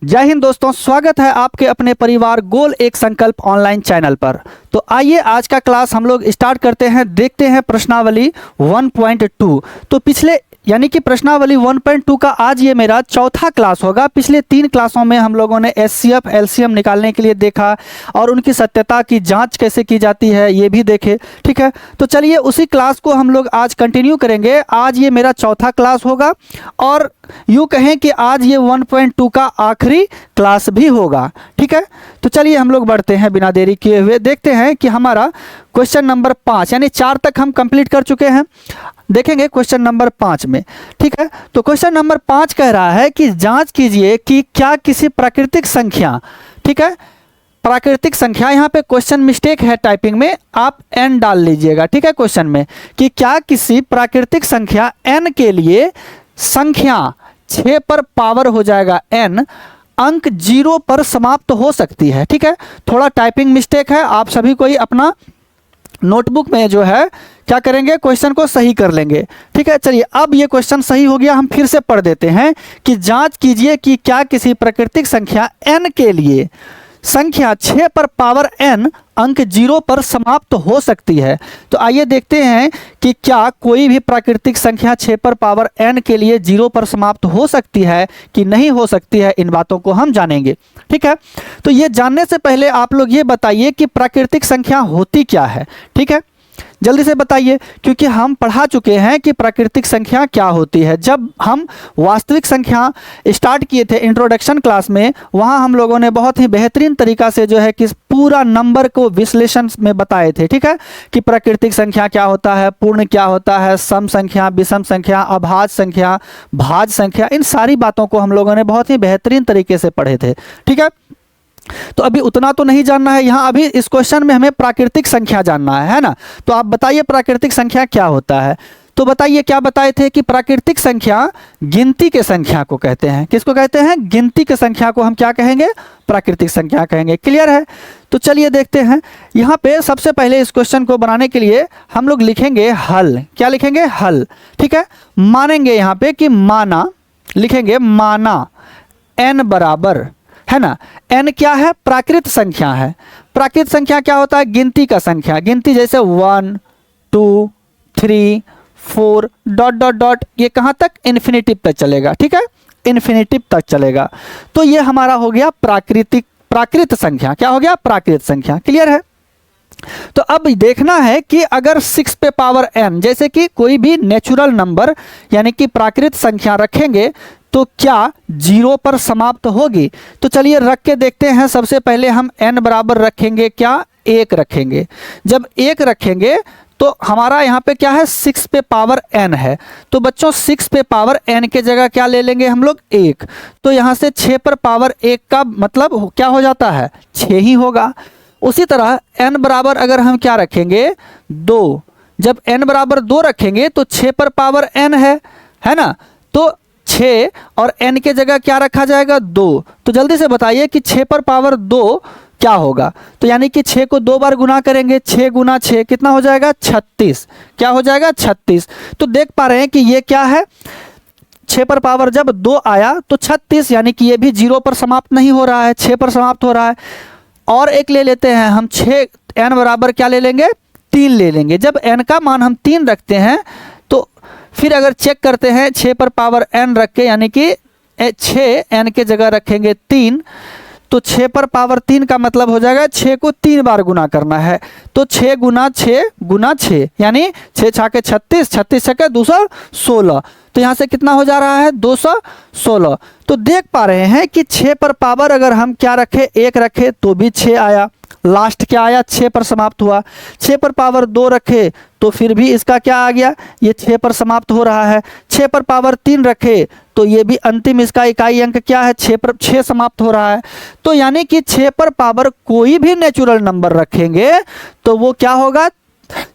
जय हिंद दोस्तों, स्वागत है आपके अपने परिवार गोल एक संकल्प ऑनलाइन चैनल पर। तो आइए आज का क्लास हम लोग स्टार्ट करते हैं। देखते हैं प्रश्नावली 1.2। तो पिछले यानी कि प्रश्नावली 1.2 का आज ये मेरा चौथा क्लास होगा। पिछले 3 क्लासों में हम लोगों ने एचसीएफ एलसीएम निकालने के लिए देखा और उनकी सत्यता की जांच कैसे की जाती है ये भी देखे। ठीक है, तो चलिए उसी क्लास को हम लोग आज कंटिन्यू करेंगे। आज ये मेरा चौथा क्लास होगा और यूँ कहें कि आज ये 1.2 का आखिरी क्लास भी होगा। ठीक है, तो चलिए हम लोग बढ़ते हैं बिना देरी किए हुए। देखते हैं कि हमारा क्वेश्चन नंबर 5 यानी 4 तक हम कंप्लीट कर चुके हैं। देखेंगे क्वेश्चन नंबर 5 में। ठीक है, तो क्वेश्चन नंबर 5 कह रहा है कि जांच कीजिए कि क्या किसी प्राकृतिक संख्या, ठीक है, प्राकृतिक संख्या, यहाँ पे क्वेश्चन मिस्टेक है टाइपिंग में, आप n डाल लीजिएगा। ठीक है, क्वेश्चन में कि क्या किसी प्राकृतिक संख्या n के लिए संख्या 6 पर पावर हो जाएगा n अंक 0 पर समाप्त हो सकती है। ठीक है, थोड़ा टाइपिंग मिस्टेक है, आप सभी कोई अपना नोटबुक में जो है क्या करेंगे, क्वेश्चन को सही कर लेंगे। ठीक है, चलिए अब ये क्वेश्चन सही हो गया। हम फिर से पढ़ देते हैं कि जांच कीजिए कि क्या किसी प्राकृतिक संख्या n के लिए संख्या 6 पर पावर n अंक 0 पर समाप्त हो सकती है। तो आइए देखते हैं कि क्या कोई भी प्राकृतिक संख्या 6 पर पावर n के लिए 0 पर समाप्त हो सकती है कि नहीं हो सकती है। इन बातों को हम जानेंगे। ठीक है, तो ये जानने से पहले आप लोग ये बताइए कि प्राकृतिक संख्या होती क्या है। ठीक है, जल्दी से बताइए, क्योंकि हम पढ़ा चुके हैं कि प्राकृतिक संख्या क्या होती है। जब हम वास्तविक संख्या स्टार्ट किए थे इंट्रोडक्शन क्लास में, वहाँ हम लोगों ने बहुत ही बेहतरीन तरीका से जो है कि पूरा नंबर को विश्लेषण में बताए थे। ठीक है, कि प्राकृतिक संख्या क्या होता है, पूर्ण क्या होता है, सम संख्या, विषम संख्या, अभाज्य संख्या, भाज्य संख्या, इन सारी बातों को हम लोगों ने बहुत ही बेहतरीन तरीके से पढ़े थे। ठीक है, तो अभी उतना तो नहीं जानना है यहाँ, अभी इस क्वेश्चन में हमें प्राकृतिक संख्या जानना है ना। तो आप बताइए प्राकृतिक संख्या क्या होता है। तो बताइए, क्या बताए थे कि प्राकृतिक संख्या गिनती के संख्या को कहते हैं। किसको कहते हैं? गिनती के संख्या को हम क्या कहेंगे? प्राकृतिक संख्या कहेंगे। क्लियर है? तो चलिए देखते हैं। यहाँ पे सबसे पहले इस क्वेश्चन को बनाने के लिए हम लोग लिखेंगे हल। क्या लिखेंगे? हल। ठीक है, मानेंगे यहाँ पे कि माना, लिखेंगे माना n बराबर, है ना, n क्या है? प्राकृत संख्या है। प्राकृत संख्या क्या होता है? गिनती का संख्या। गिनती जैसे 1 2 3 4 डॉट डॉट डॉट, ये कहाँ तक? इन्फिनिटिव तक चलेगा। ठीक है, इन्फिनिटिव तक चलेगा। तो ये हमारा हो गया प्राकृत संख्या। क्या हो गया? प्राकृत संख्या। क्लियर है? तो अब देखना है कि अगर 6 पे पावर n, जैसे कि कोई भी नेचुरल नंबर यानी कि प्राकृत संख्या रखेंगे तो क्या 0 पर समाप्त होगी। तो चलिए रख के देखते हैं। सबसे पहले हम n बराबर रखेंगे क्या? 1 रखेंगे। जब 1 रखेंगे तो हमारा यहाँ पे क्या है? 6 पे पावर n है। तो बच्चों 6 पे पावर n के जगह क्या ले लेंगे हम लोग? 1। तो यहाँ से 6 पर पावर 1 का मतलब क्या हो जाता है? 6 ही होगा। उसी तरह n बराबर अगर हम क्या रखेंगे? 2। जब n बराबर 2 रखेंगे तो 6 पर पावर n है ना। तो 6 और n के जगह क्या रखा जाएगा? 2। तो जल्दी से बताइए कि 6 पर पावर 2 क्या होगा। तो यानी कि 6 को 2 बार गुना करेंगे, 6 गुना 6 कितना हो जाएगा? 36। क्या हो जाएगा? 36। तो देख पा रहे हैं कि ये क्या है? 6 पर पावर जब 2 आया तो 36, यानी कि ये भी 0 पर समाप्त नहीं हो रहा है, 6 पर समाप्त हो रहा है। और एक ले लेते हैं हम 6, n बराबर क्या ले लेंगे? 3 ले लेंगे। जब n का मान हम 3 रखते हैं तो फिर अगर चेक करते हैं 6 पर पावर n रख के, यानी कि 6 n के जगह रखेंगे 3, तो 6 पर पावर 3 का मतलब हो जाएगा 6 को 3 बार गुना करना है। तो 6 गुना 6 गुना 6 यानी 6 छाके 36, 36 छके 216। तो यहाँ से कितना हो जा रहा है? 216। तो देख पा रहे हैं कि 6 पर पावर अगर हम क्या रखे? 1 रखे तो भी 6 आया। लास्ट क्या आया? 6 पर समाप्त हुआ। 6 पर पावर 2 रखे तो फिर भी इसका क्या आ गया? ये 6 पर समाप्त हो रहा है। 6 पर पावर 3 रखे तो ये भी अंतिम इसका इकाई अंक क्या है? 6 पर 6 समाप्त हो रहा है। तो यानी कि 6 पर पावर कोई भी नेचुरल नंबर रखेंगे तो वो क्या होगा?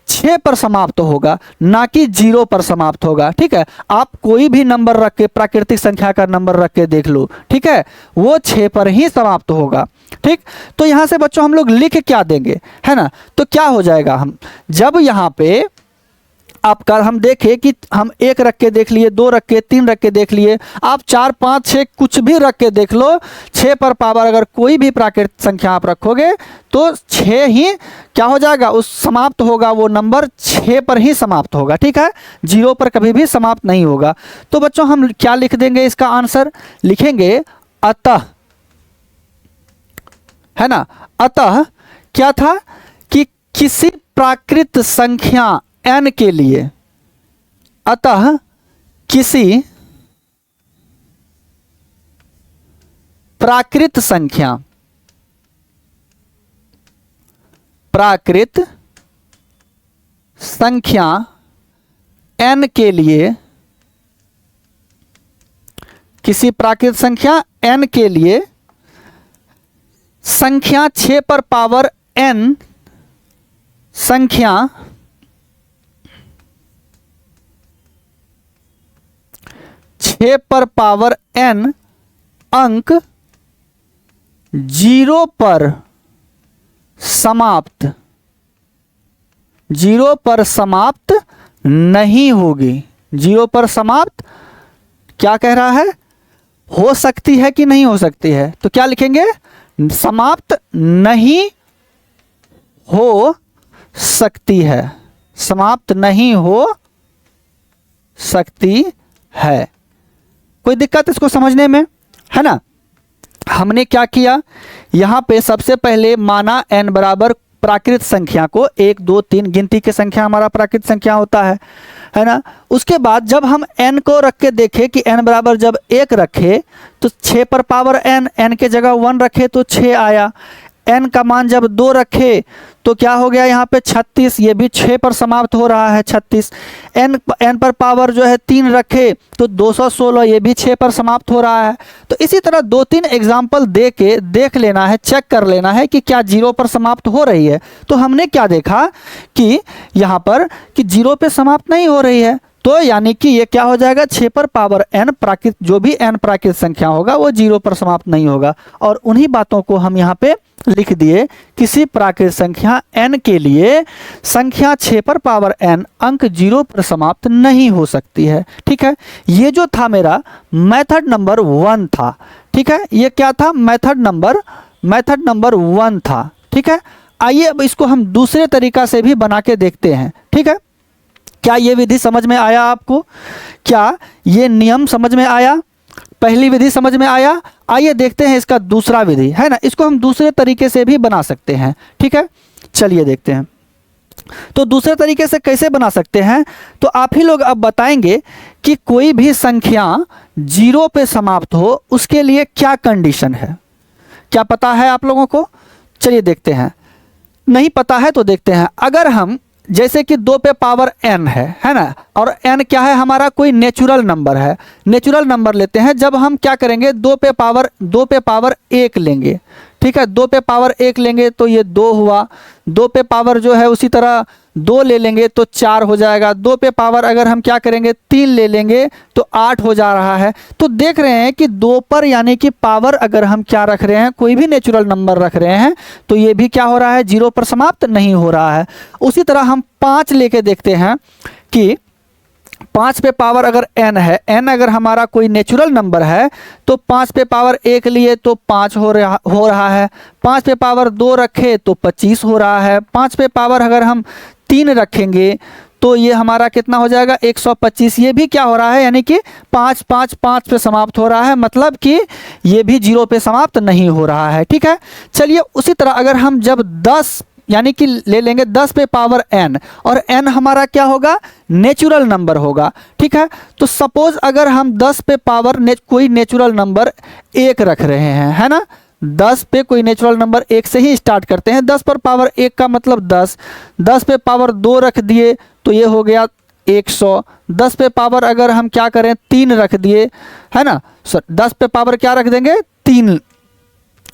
6 पर समाप्त होगा, ना कि 0 पर समाप्त होगा। ठीक है, आप कोई भी नंबर रख के, प्राकृतिक संख्या का नंबर रख के देख लो, ठीक है, वो 6 पर ही समाप्त होगा। ठीक, तो यहां से बच्चों हम लोग लिख क्या देंगे, है ना। तो क्या हो जाएगा? हम जब यहाँ पे आपका हम देखें कि हम 1 रख के देख लिए, 2 रख के, 3 रख के देख लिए, आप 4, 5, 6 कुछ भी रख के देख लो, 6 पर पावर अगर कोई भी प्राकृतिक संख्या आप रखोगे तो 6 ही क्या हो जाएगा, उस समाप्त होगा, वो नंबर 6 पर ही समाप्त होगा। ठीक है, 0 पर कभी भी समाप्त नहीं होगा। तो बच्चों हम क्या लिख देंगे, इसका आंसर लिखेंगे अतः, है ना। अतः क्या था कि किसी प्राकृत संख्या n के लिए, अतः किसी प्राकृत संख्या n के लिए, किसी प्राकृत संख्या n के लिए संख्या 6 पर पावर n, संख्या 6 पर पावर n अंक 0 पर समाप्त नहीं होगी। 0 पर समाप्त क्या कह रहा है, हो सकती है कि नहीं हो सकती है, तो क्या लिखेंगे, समाप्त नहीं हो सकती है, समाप्त नहीं हो सकती है। कोई दिक्कत इसको समझने में, है ना। हमने क्या किया, यहां पे सबसे पहले माना n बराबर प्राकृत संख्या को, 1, 2, 3 गिनती की संख्या हमारा प्राकृत संख्या होता है ना। उसके बाद जब हम n को रख के देखे कि n बराबर जब 1 रखे तो 6 पर पावर n के जगह 1 रखे तो 6 आया। n का मान जब 2 रखे तो क्या हो गया यहाँ पे 36, ये भी 6 पर समाप्त हो रहा है 36। n पर पावर जो है 3 रखे तो 216, ये भी 6 पर समाप्त हो रहा है। तो इसी तरह 2-3 एग्जाम्पल दे के देख लेना है, चेक कर लेना है कि क्या 0 पर समाप्त हो रही है। तो हमने क्या देखा कि यहाँ पर कि 0 पे समाप्त नहीं हो रही है, तो यानी कि ये क्या हो जाएगा, 6 पर पावर n प्राकृत, जो भी n प्राकृत संख्या होगा वो 0 पर समाप्त नहीं होगा। और उन्हीं बातों को हम यहाँ पे लिख दिए, किसी प्राकृत संख्या n के लिए संख्या 6 पर पावर n अंक 0 पर समाप्त नहीं हो सकती है। ठीक है, ये जो था मेरा मेथड नंबर 1 था। ठीक है, ये क्या था, मेथड नंबर 1 था। ठीक है, आइए अब इसको हम दूसरे तरीका से भी बना के देखते हैं। ठीक है, क्या ये विधि समझ में आया आपको, क्या ये नियम समझ में आया, पहली विधि समझ में आया। आइए देखते हैं इसका दूसरा विधि, है ना, इसको हम दूसरे तरीके से भी बना सकते हैं। ठीक है, चलिए देखते हैं। तो दूसरे तरीके से कैसे बना सकते हैं, तो आप ही लोग अब बताएंगे कि कोई भी संख्या 0 पे समाप्त हो उसके लिए क्या कंडीशन है। क्या पता है आप लोगों को, चलिए देखते हैं। नहीं पता है तो देखते हैं। अगर हम जैसे कि 2 पे पावर n है ना, और n क्या है, हमारा कोई नेचुरल नंबर है, नेचुरल नंबर लेते हैं। जब हम क्या करेंगे, 2 पे पावर 1 लेंगे। ठीक है, 2 पे पावर 1 लेंगे तो ये 2 हुआ। 2 पे पावर जो है उसी तरह 2 ले लेंगे तो 4 हो जाएगा। 2 पे पावर अगर हम क्या करेंगे 3 ले लेंगे तो 8 हो जा रहा है। तो देख रहे हैं कि 2 पर यानी कि पावर अगर हम क्या रख रहे हैं, कोई भी नेचुरल नंबर रख रहे हैं तो ये भी क्या हो रहा है, 0 पर समाप्त नहीं हो रहा है। उसी तरह हम 5 लेके देखते हैं कि 5 पे पावर अगर n है, n अगर हमारा कोई नेचुरल नंबर है तो 5 पे पावर 1 लिए तो 5 हो रहा है। 5 पे पावर 2 रखे तो 25 हो रहा है। 5 पे पावर अगर हम 3 रखेंगे तो ये हमारा कितना हो जाएगा, 125। ये भी क्या हो रहा है, यानी कि 5 5 5 पे समाप्त हो रहा है, मतलब कि ये भी 0 पे समाप्त नहीं हो रहा है। ठीक है, चलिए उसी तरह अगर हम जब 10 यानी कि ले लेंगे 10 पे पावर n, और n हमारा क्या होगा, नेचुरल नंबर होगा। ठीक है, तो सपोज अगर हम 10 पे पावर कोई नेचुरल नंबर 1 रख रहे हैं, है ना, 10 पे कोई नेचुरल नंबर 1 से ही स्टार्ट करते हैं। 10 पर पावर 1 का मतलब 10। 10 पे पावर 2 रख दिए तो ये हो गया 100। 10 पे पावर अगर हम क्या करें 3 रख दिए, है ना, 10 पे पावर क्या रख देंगे, 3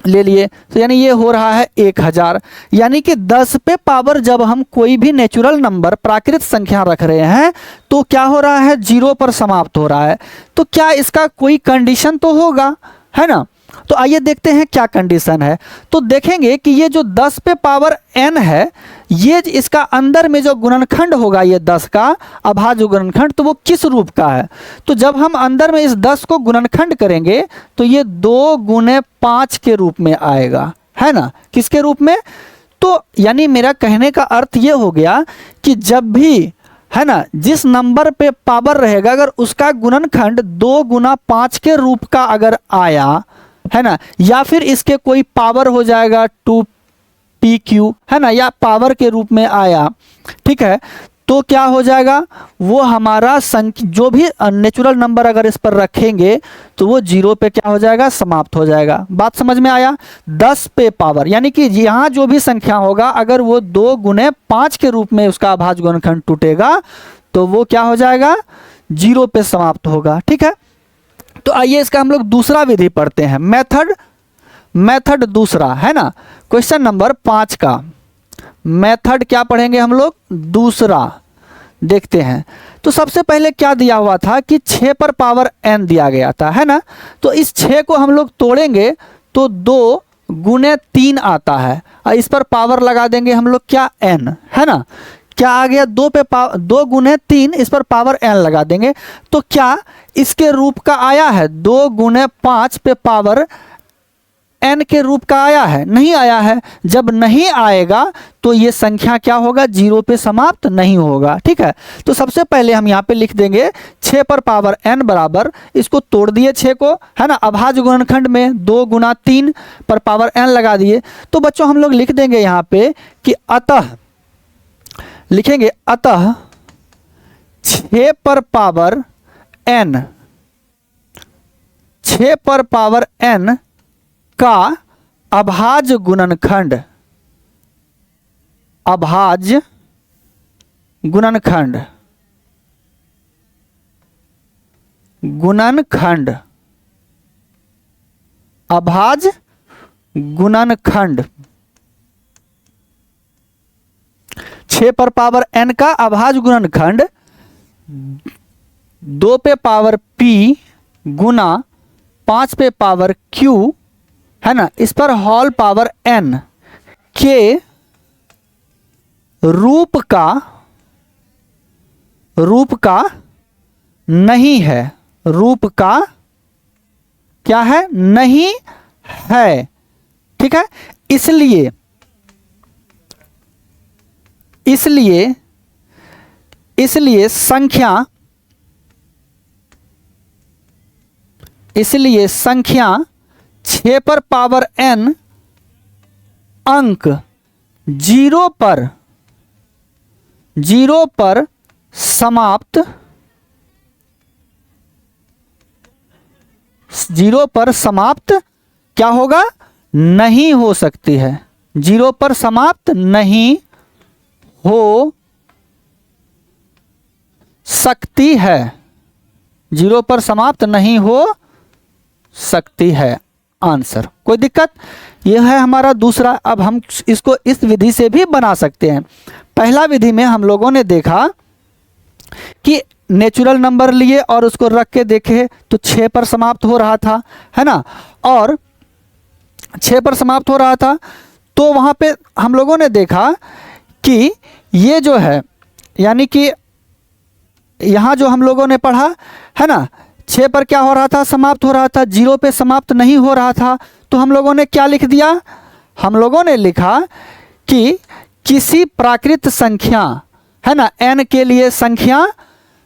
ले लिए, तो यानी ये हो रहा है 1000। यानी कि 10 पे पावर जब हम कोई भी नेचुरल नंबर प्राकृत संख्या रख रहे हैं तो क्या हो रहा है, 0 पर समाप्त हो रहा है। तो क्या इसका कोई कंडीशन तो होगा, है ना। तो आइए देखते हैं क्या कंडीशन है। तो देखेंगे कि ये जो 10 पे पावर n है, ये इसका अंदर में जो गुणनखंड होगा ये 10 का अभाज्य गुणनखंड, तो वो किस रूप का है। तो जब हम अंदर में इस 10 को गुणनखंड करेंगे तो ये 2 गुने 5 के रूप में आएगा, है ना। किसके रूप में? तो यानी मेरा कहने का अर्थ ये हो गया कि जब भी, है ना, जिस नंबर पे पावर रहेगा अगर उसका गुणनखंड 2 गुना 5 के रूप का अगर आया, है ना, या फिर इसके कोई पावर हो जाएगा 2pq, है ना, या पावर के रूप में आया, ठीक है, तो क्या हो जाएगा, वो हमारा संख्या जो भी नेचुरल नंबर अगर इस पर रखेंगे तो वो 0 पे क्या हो जाएगा, समाप्त हो जाएगा। बात समझ में आया। 10 पे पावर यानी कि यहाँ जो भी संख्या होगा अगर वो 2 गुने 5 के रूप में उसका अभाज्य गुणनखंड टूटेगा तो वो क्या हो जाएगा, 0 पे समाप्त होगा, ठीक है। तो आइए इसका हम लोग दूसरा विधि पढ़ते हैं, मेथड दूसरा, है ना, क्वेश्चन नंबर 5 का मेथड क्या पढ़ेंगे हम लोग, दूसरा देखते हैं। तो सबसे पहले क्या दिया हुआ था कि 6 पर पावर n दिया गया था, है ना। तो इस 6 को हम लोग तोड़ेंगे तो 2 गुने 3 आता है और इस पर पावर लगा देंगे हम लोग क्या, n, है ना। क्या आ गया, 2 गुने 3, इस पर पावर n लगा देंगे तो क्या इसके रूप का आया है, 2 गुने 5 पे पावर n के रूप का आया है, नहीं आया है। जब नहीं आएगा तो ये संख्या क्या होगा, 0 पे समाप्त नहीं होगा, ठीक है। तो सबसे पहले हम यहाँ पे लिख देंगे 6 पर पावर n बराबर, इसको तोड़ दिए 6 को, है ना, अभाज्य गुणनखंड में 2 गुना 3 पर पावर n लगा दिए। तो बच्चों हम लोग लिख देंगे यहाँ पे कि अतः, लिखेंगे अतः 6 पर पावर n, 6 पर पावर n का अभाज्य गुणनखंड, अभाज्य गुणनखंड, गुणनखंड, अभाज्य गुणनखंड, 6 पर पावर n का अभाज्य गुणनखंड 2 पे पावर p गुना 5 पे पावर q, है ना, इस पर होल पावर n के रूप का नहीं है, रूप का क्या है, नहीं है, ठीक है। इसलिए संख्या 6 पर पावर n अंक 0 पर समाप्त, 0 पर समाप्त क्या होगा, नहीं हो सकती है, 0 पर समाप्त नहीं हो सकती है, 0 पर समाप्त नहीं हो सकती है, आंसर। कोई दिक्कत? यह है हमारा दूसरा। अब हम इसको इस विधि से भी बना सकते हैं। पहला विधि में हम लोगों ने देखा कि नेचुरल नंबर लिए और उसको रख के देखे तो 6 पर समाप्त हो रहा था, है ना, और 6 पर समाप्त हो रहा था तो वहाँ पे हम लोगों ने देखा कि ये जो है, यानी कि यहाँ जो हम लोगों ने पढ़ा, है ना, 6 पर क्या हो रहा था, समाप्त हो रहा था, 0 पे समाप्त नहीं हो रहा था। तो हम लोगों ने क्या लिख दिया, हम लोगों ने लिखा कि किसी प्राकृत संख्या, है ना, n के लिए संख्या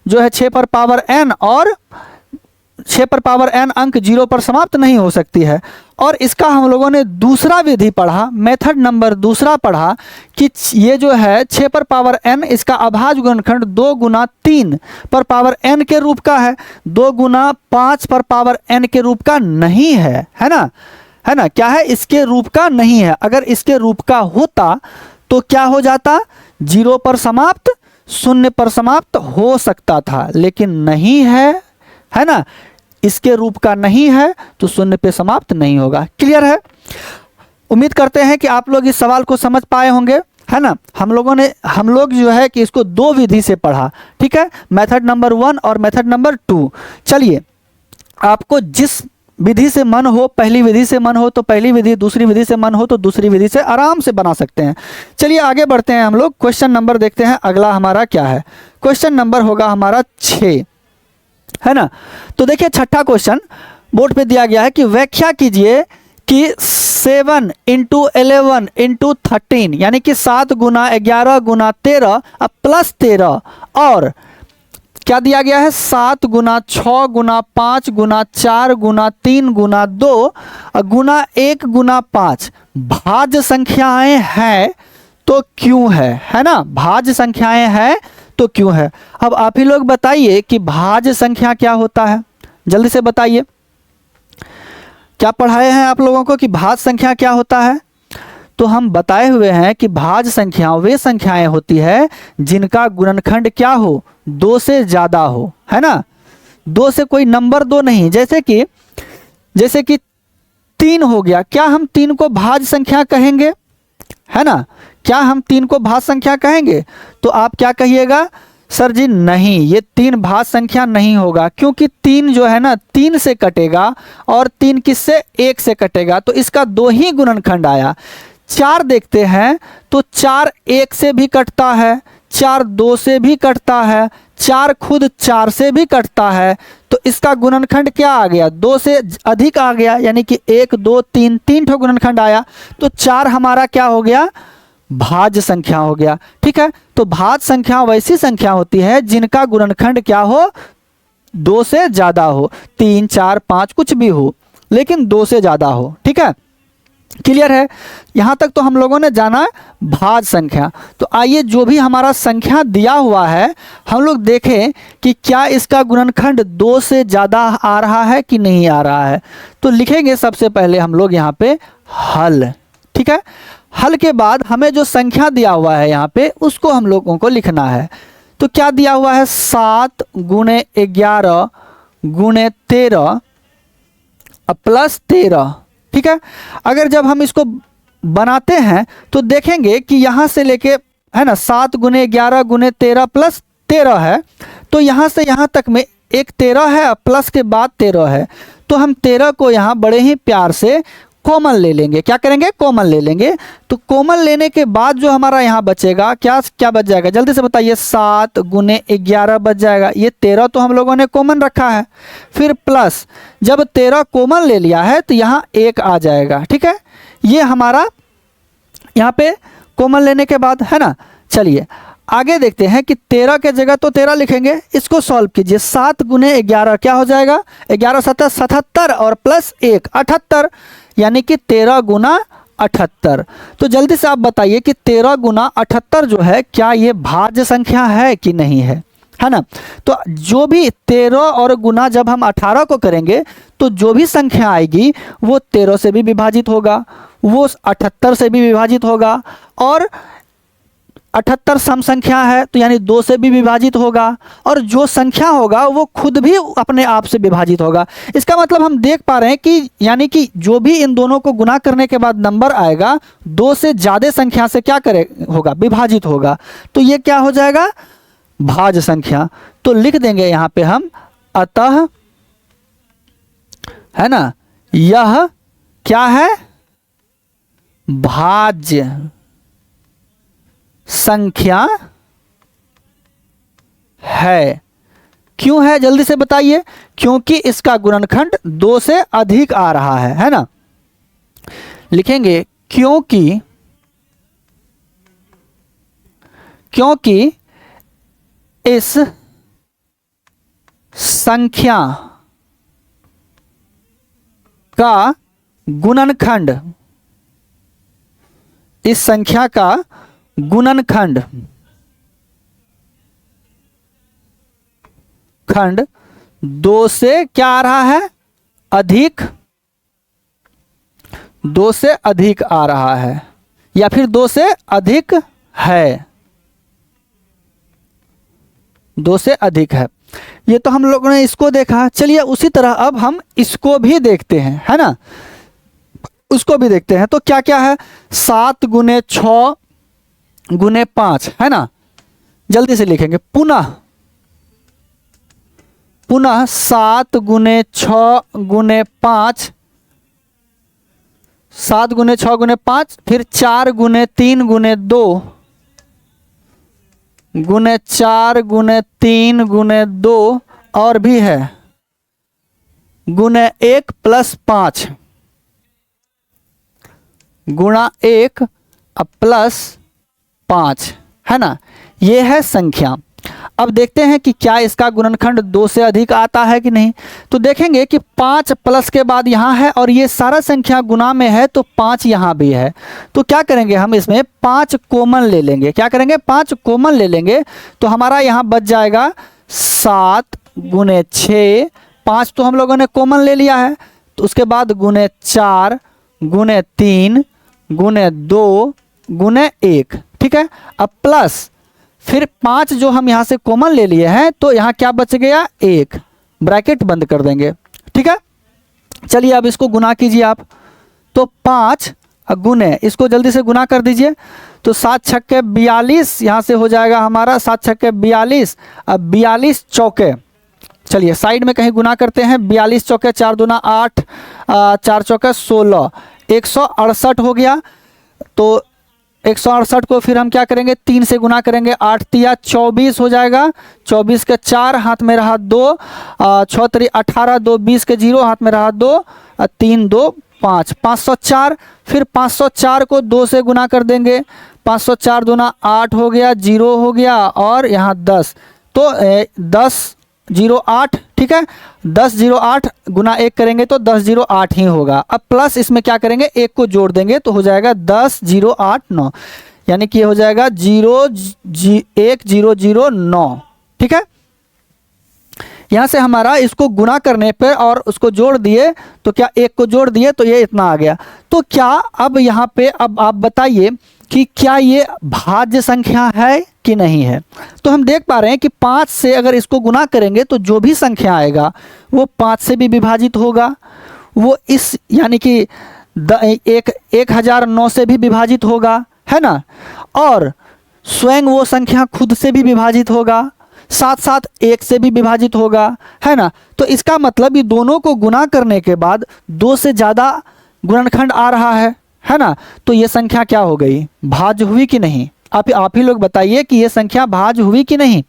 जो है 6 पर पावर n और 6 पर पावर n अंक 0 पर समाप्त नहीं हो सकती है। और इसका हम लोगों ने दूसरा विधि पढ़ा, मेथड नंबर दूसरा पढ़ा कि ये जो है 6 पर पावर n, इसका अभाज्य गुणनखंड 2 गुना 3 पर पावर n के रूप का है, 2 गुना 5 पर पावर n के रूप का नहीं है, है ना, क्या है, इसके रूप का नहीं है। अगर इसके रूप का होता तो क्या हो जाता, 0 पर समाप्त, 0 पर समाप्त हो सकता था, लेकिन नहीं है ना, इसके रूप का नहीं है तो 0 पे समाप्त नहीं होगा। क्लियर है? उम्मीद करते हैं कि आप लोग इस सवाल को समझ पाए होंगे, है ना। हम लोग जो है कि इसको 2 विधि से पढ़ा, ठीक है, मेथड नंबर 1 और मेथड नंबर 2। चलिए, आपको जिस विधि से मन हो, पहली विधि से मन हो तो पहली विधि, दूसरी विधि से मन हो तो दूसरी विधि से आराम से बना सकते हैं। चलिए आगे बढ़ते हैं हम लोग, क्वेश्चन नंबर देखते हैं अगला हमारा क्या है। क्वेश्चन नंबर होगा हमारा 6, है ना। तो देखिए छठा क्वेश्चन बोर्ड पे दिया गया है कि व्याख्या कीजिए कि 7 × 11 × 13 यानी कि 7 गुना 11 गुना 13 प्लस 13 और क्या दिया गया है 7 गुना 6 गुना 5 गुना 4 गुना 3 गुना 2 गुना 1 गुना 5 भाज्य संख्याएं हैं तो क्यों है ना। भाज्य संख्याएं हैं तो क्यों है। अब आप ही लोग बताइए कि भाज्य संख्या क्या होता है, जल्दी से बताइए। क्या पढ़ाए हैं आप लोगों को कि भाज्य संख्या क्या होता है। तो हम बताए हुए हैं कि भाज्य संख्या वे संख्याएं होती है जिनका गुणनखंड क्या हो, 2 से ज़्यादा हो, है ना। 2 से कोई नंबर 2 नहीं, जैसे कि 3 हो गया, क्या हम 3 को भाज्य संख्या कहेंगे, है ना। क्या हम 3 को भाज्य संख्या कहेंगे। तो आप क्या कहिएगा, सर जी नहीं, ये 3 भाज्य संख्या नहीं होगा, क्योंकि 3 जो है ना 3 से कटेगा और 3 किससे, 1 से कटेगा, तो इसका 2 ही गुणनखंड आया। 4 देखते हैं तो 4 1 से भी कटता है, 4 2 से भी कटता है, 4 खुद 4 से भी कटता है, तो इसका गुणनखंड क्या आ गया, 2 से अधिक आ गया, यानी कि 1 2 3 3 ठो गुणनखंड आया, तो 4 हमारा क्या हो गया, भाज्य संख्या हो गया। ठीक है, तो भाज्य संख्या वैसी संख्या होती है जिनका गुणनखंड क्या हो, 2 से ज़्यादा हो, 3 4 5 कुछ भी हो, लेकिन 2 से ज़्यादा हो। ठीक है, क्लियर है। यहाँ तक तो हम लोगों ने जाना भाज्य संख्या। तो आइए जो भी हमारा संख्या दिया हुआ है हम लोग देखें कि क्या इसका गुणनखंड 2 से ज़्यादा आ रहा है कि नहीं आ रहा है। तो लिखेंगे सबसे पहले हम लोग यहाँ पे हल। ठीक है, हल के बाद हमें जो संख्या दिया हुआ है यहाँ पे उसको हम लोगों को लिखना है। तो क्या दिया हुआ है, 7 गुणे 11 गुणे 13 प्लस 13। ठीक है, अगर जब हम इसको बनाते हैं तो देखेंगे कि यहाँ से लेके, है ना, 7 गुणे 11 गुणे 13 प्लस 13 है, तो यहाँ से यहाँ तक में एक 13 है प्लस के बाद 13 है, तो हम 13 को यहाँ बड़े ही प्यार से कॉमन ले लेंगे। क्या करेंगे, कॉमन ले लेंगे। तो कॉमन लेने के बाद जो हमारा यहाँ बचेगा, क्या क्या बच जाएगा, जल्दी से बताइए, 7 गुणे 11 बच जाएगा। ये 13 तो हम लोगों ने कॉमन रखा है, फिर प्लस जब 13 कॉमन ले लिया है तो यहाँ 1 आ जाएगा। ठीक है, ये हमारा यहाँ पे कॉमन लेने के बाद, है ना। चलिए आगे देखते हैं कि 13 के जगह तो 13 लिखेंगे, इसको सॉल्व कीजिए। 7 गुणे 11 क्या हो जाएगा, 11 7 77 और प्लस 1 78, यानी कि 13 गुना 78। तो जल्दी से आप बताइए कि 13 गुना 78 जो है क्या ये भाज्य संख्या है कि नहीं है, है ना। तो जो भी 13 और गुना जब हम 18 को करेंगे तो जो भी संख्या आएगी वो 13 से भी विभाजित होगा, वो 78 से भी विभाजित होगा, और 78 सम संख्या है तो यानी 2 से भी विभाजित होगा, और जो संख्या होगा वो खुद भी अपने आप से विभाजित होगा। इसका मतलब हम देख पा रहे हैं कि यानी कि जो भी इन दोनों को गुना करने के बाद नंबर आएगा 2 से ज़्यादा संख्या से क्या करे होगा, विभाजित होगा। तो ये क्या हो जाएगा, भाज्य संख्या। तो लिख देंगे यहाँ पे हम, अतः, है ना, यह क्या है, भाज्य संख्या है। क्यों है, जल्दी से बताइए, क्योंकि इसका गुणनखंड 2 से अधिक आ रहा है ना। लिखेंगे क्योंकि इस संख्या का गुणनखंड, इस संख्या का गुणनखंड खंड 2 से क्या आ रहा है, अधिक, 2 से अधिक आ रहा है, या फिर 2 से अधिक है, 2 से अधिक है। ये तो हम लोगों ने इसको देखा। चलिए उसी तरह अब हम इसको भी देखते हैं, है ना, उसको भी देखते हैं। तो क्या क्या है, 7 गुणे 6 गुणे 5, है ना। जल्दी से लिखेंगे, पुनः पुनः 7 गुने 6 गुने 5, 7 गुने 6 गुने 5, फिर 4 गुने 3 गुने 2 गुने 4 गुने 3 गुने 2 और भी है गुने 1 प्लस 5 गुणा 1 प्लस 5, है ना। ये है संख्या। अब देखते हैं कि क्या इसका गुणनखंड 2 से अधिक आता है कि नहीं। तो देखेंगे कि 5 प्लस के बाद यहाँ है और ये सारा संख्या गुना में है, तो 5 यहाँ भी है। तो क्या करेंगे, हम इसमें 5 कॉमन ले लेंगे। क्या करेंगे, 5 कॉमन ले लेंगे, तो हमारा यहाँ बच जाएगा 7 गुने 6, 5 तो हम लोगों ने कॉमन ले लिया है। तो उसके बाद गुने 4 गुने 3 गुने 2 गुने 1, ठीक है। अब प्लस फिर 5 जो हम यहाँ से कॉमन ले लिए हैं, तो यहाँ क्या बच गया, 1, ब्रैकेट बंद कर देंगे, ठीक है। चलिए अब इसको गुना कीजिए आप। तो 5 गुने, इसको जल्दी से गुना कर दीजिए। तो 7 छक्के 42 यहाँ से हो जाएगा हमारा, 7 छक्के 42, अब 42 चौके, चलिए साइड में कहीं गुना करते हैं। 42 चौके 4 दूना 8, 4 चौके 16, 168 हो गया। तो 168 को फिर हम क्या करेंगे, 3 से गुना करेंगे, 8 तिया 24 हो जाएगा। 24 के 4 हाथ में रहा 2, 6 3 18, 2 20 के 0 हाथ में रहा 2, 3 2 5, 504। फिर 504 को 2 से गुना कर देंगे, 504 दूना 8 हो गया, 0 हो गया और यहाँ 10, तो 10 0 8, ठीक है। 10 0 8 गुना 1 करेंगे तो 10 0 8 ही होगा। अब प्लस इसमें क्या करेंगे, 1 को जोड़ देंगे तो हो जाएगा 10 0 8 9, यानी कि हो जाएगा 1 0 0 9, ठीक है। यहाँ से हमारा इसको गुना करने पर और उसको जोड़ दिए तो क्या 1 को जोड़ दिए तो ये इतना आ गया। तो क्या अब यहाँ पे अब आप बताइए कि क्या ये भाज्य संख्या है कि नहीं है। तो हम देख पा रहे हैं कि 5 से अगर इसको गुना करेंगे तो जो भी संख्या आएगा वो 5 से भी विभाजित होगा, वो इस यानी कि 1009 से भी विभाजित होगा, है ना। और स्वयं वो संख्या खुद से भी विभाजित होगा, साथ साथ 1 से भी विभाजित होगा, है ना। तो इसका मतलब ये दोनों को गुना करने के बाद 2 से ज़्यादा गुणनखंड आ रहा है ना। तो ये संख्या क्या हो गई, भाज्य हुई कि नहीं। आप ही लोग बताइए कि ये संख्या भाज्य हुई कि नहीं,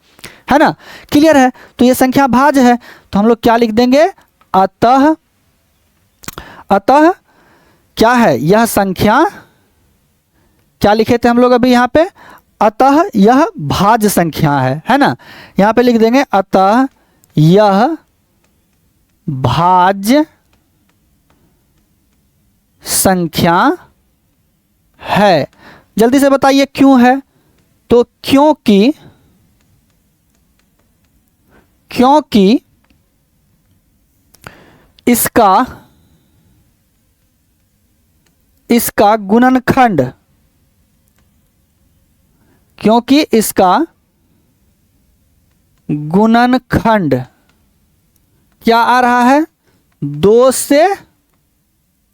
है ना। क्लियर है, तो ये संख्या भाज्य है। तो हम लोग क्या लिख देंगे, अतः क्या है, यह संख्या, क्या लिखे थे हम लोग अभी यहाँ पे, अतः यह भाज्य संख्या है ना। यहाँ पे लिख देंगे अतः यह भाज्य संख्या है। जल्दी से बताइए क्यों है। तो क्योंकि इसका गुणनखंड, क्योंकि इसका गुणनखंड क्या आ रहा है, 2 से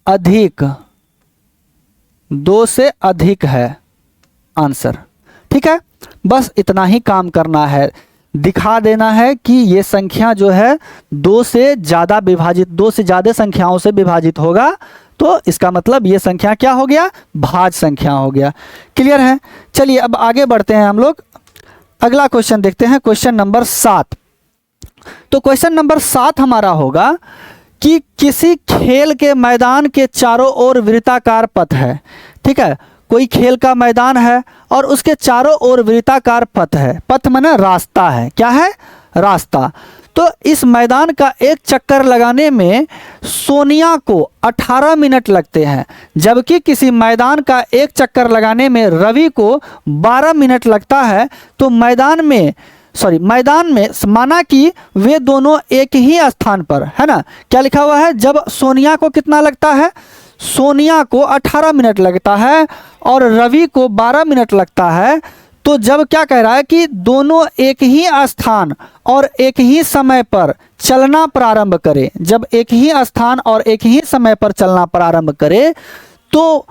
अधिक, 2 से अधिक है आंसर, ठीक है। बस इतना ही काम करना है, दिखा देना है कि ये संख्या जो है 2 से ज़्यादा विभाजित, 2 से ज़्यादा संख्याओं से विभाजित होगा, तो इसका मतलब ये संख्या क्या हो गया, भाज्य संख्या हो गया। क्लियर है। चलिए अब आगे बढ़ते हैं हम लोग, अगला क्वेश्चन देखते हैं, क्वेश्चन नंबर 7। तो क्वेश्चन नंबर 7 हमारा होगा कि किसी खेल के मैदान के चारों ओर वृत्ताकार पथ है, ठीक है। कोई खेल का मैदान है और उसके चारों ओर वृत्ताकार पथ है, पथ माने रास्ता है, क्या है, रास्ता। तो इस मैदान का एक चक्कर लगाने में सोनिया को 18 मिनट लगते हैं, जबकि किसी मैदान का एक चक्कर लगाने में रवि को 12 मिनट लगता है। तो मैदान में माना कि वे दोनों एक ही स्थान पर, है ना। क्या लिखा हुआ है, जब सोनिया को कितना लगता है, सोनिया को 18 मिनट लगता है और रवि को 12 मिनट लगता है। तो जब क्या कह रहा है कि दोनों एक ही स्थान और एक ही समय पर चलना प्रारंभ करें, जब एक ही स्थान और एक ही समय पर चलना प्रारंभ करें तो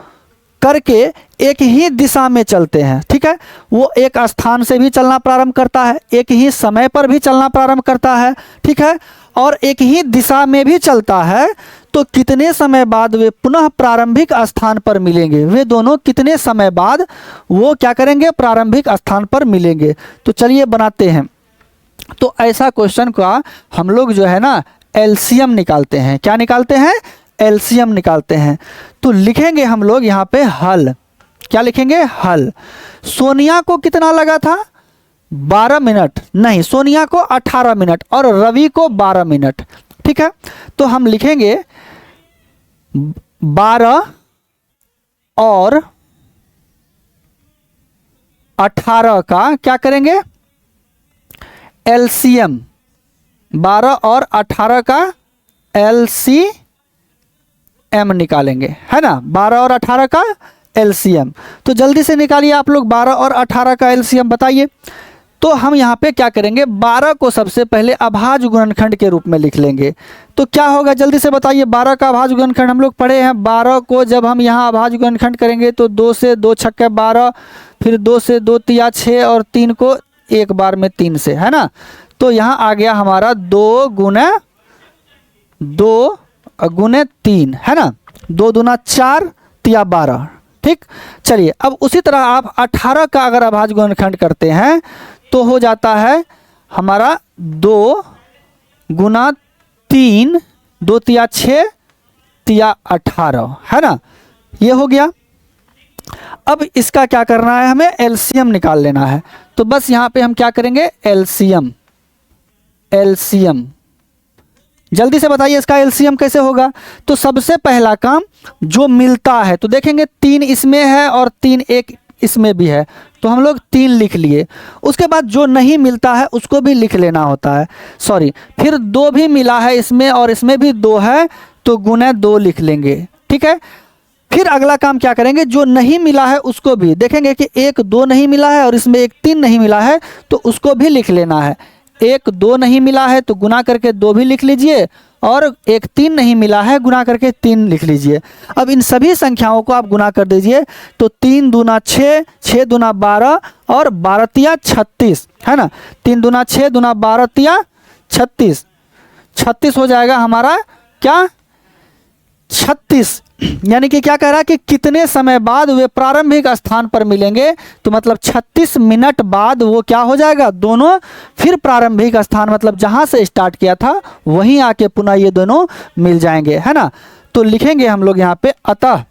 करके एक ही दिशा में चलते हैं, ठीक है, वो एक स्थान से भी चलना प्रारंभ करता है, एक ही समय पर भी चलना प्रारंभ करता है, ठीक है, और एक ही दिशा में भी चलता है, तो कितने समय बाद वे पुनः प्रारंभिक स्थान पर मिलेंगे? वे दोनों कितने समय बाद वो क्या करेंगे? प्रारंभिक स्थान पर मिलेंगे। तो चलिए बनाते हैं। तो ऐसा क्वेश्चन का हम लोग जो है ना एलसीएम निकालते हैं। क्या निकालते हैं? एलसीएम निकालते हैं। तो लिखेंगे हम लोग यहाँ पे हल। क्या लिखेंगे? हल। सोनिया को कितना लगा था? 12 मिनट। नहीं, सोनिया को 18 मिनट और रवि को 12 मिनट, ठीक है। तो हम लिखेंगे 12 और 18 का क्या करेंगे? एलसीएम। 12 और 18 का एलसीएम निकालेंगे, है ना। 12 और 18 का एलसीएम। तो जल्दी से निकालिए आप लोग 12 और 18 का एलसीएम, बताइए। तो हम यहाँ पे क्या करेंगे? 12 को सबसे पहले अभाज्य गुणनखंड के रूप में लिख लेंगे। तो क्या होगा जल्दी से बताइए? 12 का अभाज्य गुणनखंड हम लोग पढ़े हैं। 12 को जब हम यहाँ अभाज्य गुणनखंड करेंगे तो 2 से 2 छक्के 12, फिर 2 से 2 तिया 6 और 3 को एक बार में 3 से, है ना। तो यहाँ आ गया हमारा 2 गुने 3, है ना। 2 दूना 4 तिया 12, ठीक। चलिए अब उसी तरह आप 18 का अगर अभाज्य गुणनखंड करते हैं तो हो जाता है हमारा 2 गुना 3, 2 तिया 6 तिया 18, है ना। ये हो गया। अब इसका क्या करना है? हमें एलसीएम निकाल लेना है। तो बस यहाँ पे हम क्या करेंगे? एलसीएम। एलसीएम जल्दी से बताइए इसका एलसीएम कैसे होगा? तो सबसे पहला काम जो मिलता है, तो देखेंगे 3 इसमें है और 3 एक इसमें भी है, तो हम लोग 3 लिख लिए। उसके बाद जो नहीं मिलता है उसको भी लिख लेना होता है, सॉरी। फिर 2 भी मिला है इसमें और इसमें भी 2 है, तो गुने 2 लिख लेंगे, ठीक है। फिर अगला काम क्या करेंगे? जो नहीं मिला है उसको भी देखेंगे कि 1 2 नहीं मिला है और इसमें 1 3 नहीं मिला है, तो उसको भी लिख लेना है। 1 2 नहीं मिला है तो गुना करके 2 भी लिख लीजिए, और 1 3 नहीं मिला है गुना करके 3 लिख लीजिए। अब इन सभी संख्याओं को आप गुना कर दीजिए, तो 3 दूना 6, 6 दूना 12 और 12 तिया 36, है ना। 3 दूना 6 दूना 12 तिया 36, 36 हो जाएगा हमारा क्या? 36। यानी कि क्या कह रहा है कि कितने समय बाद वे प्रारंभिक स्थान पर मिलेंगे? तो मतलब 36 मिनट बाद वो क्या हो जाएगा? दोनों फिर प्रारंभिक स्थान, मतलब जहां से स्टार्ट किया था वहीं आके पुनः ये दोनों मिल जाएंगे, है ना। तो लिखेंगे हम लोग यहाँ पे अतः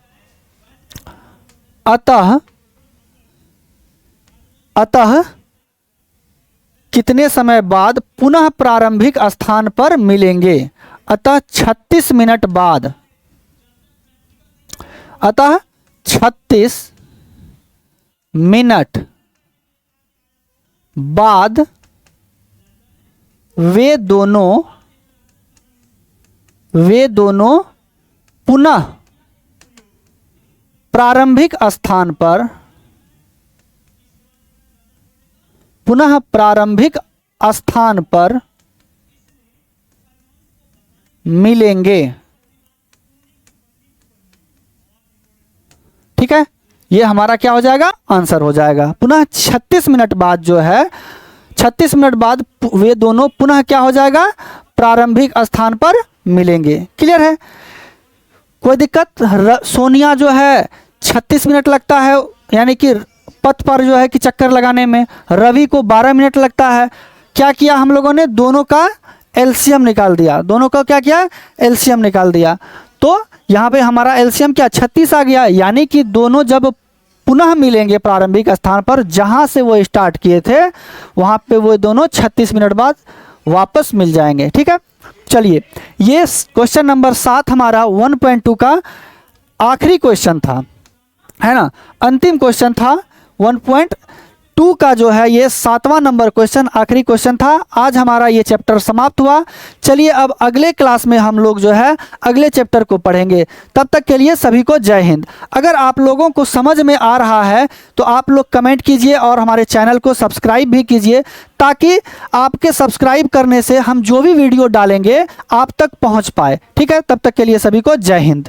कितने समय बाद पुनः प्रारंभिक स्थान पर मिलेंगे? अतः 36 मिनट बाद। अतः 36 मिनट बाद वे दोनों पुनः प्रारंभिक स्थान पर मिलेंगे, ठीक है। ये हमारा क्या हो जाएगा? आंसर हो जाएगा। पुनः 36 मिनट बाद जो है, 36 मिनट बाद वे दोनों पुनः क्या हो जाएगा? प्रारंभिक स्थान पर मिलेंगे। क्लियर है? कोई दिक्कत? सोनिया जो है 36 मिनट लगता है, यानी कि पथ पर जो है कि चक्कर लगाने में। रवि को 12 मिनट लगता है। क्या किया हम लोगों ने? दोनों का एलसीएम निकाल दिया। दोनों का क्या किया? एलसीएम निकाल दिया। तो यहाँ पे हमारा एलसीएम क्या? 36 आ गया। यानी कि दोनों जब पुनः मिलेंगे प्रारंभिक स्थान पर जहाँ से वो स्टार्ट किए थे, वहाँ पे वो दोनों 36 मिनट बाद वापस मिल जाएंगे, ठीक है। चलिए, ये क्वेश्चन नंबर 7 हमारा 1.2 का आखिरी क्वेश्चन था, है ना। अंतिम क्वेश्चन था 1.2 का, जो है ये 7वां नंबर क्वेश्चन, आखिरी क्वेश्चन था। आज हमारा ये चैप्टर समाप्त हुआ। चलिए अब अगले क्लास में हम लोग जो है अगले चैप्टर को पढ़ेंगे। तब तक के लिए सभी को जय हिंद। अगर आप लोगों को समझ में आ रहा है तो आप लोग कमेंट कीजिए और हमारे चैनल को सब्सक्राइब भी कीजिए, ताकि आपके सब्सक्राइब करने से हम जो भी वीडियो डालेंगे आप तक पहुँच पाए, ठीक है। तब तक के लिए सभी को जय हिंद।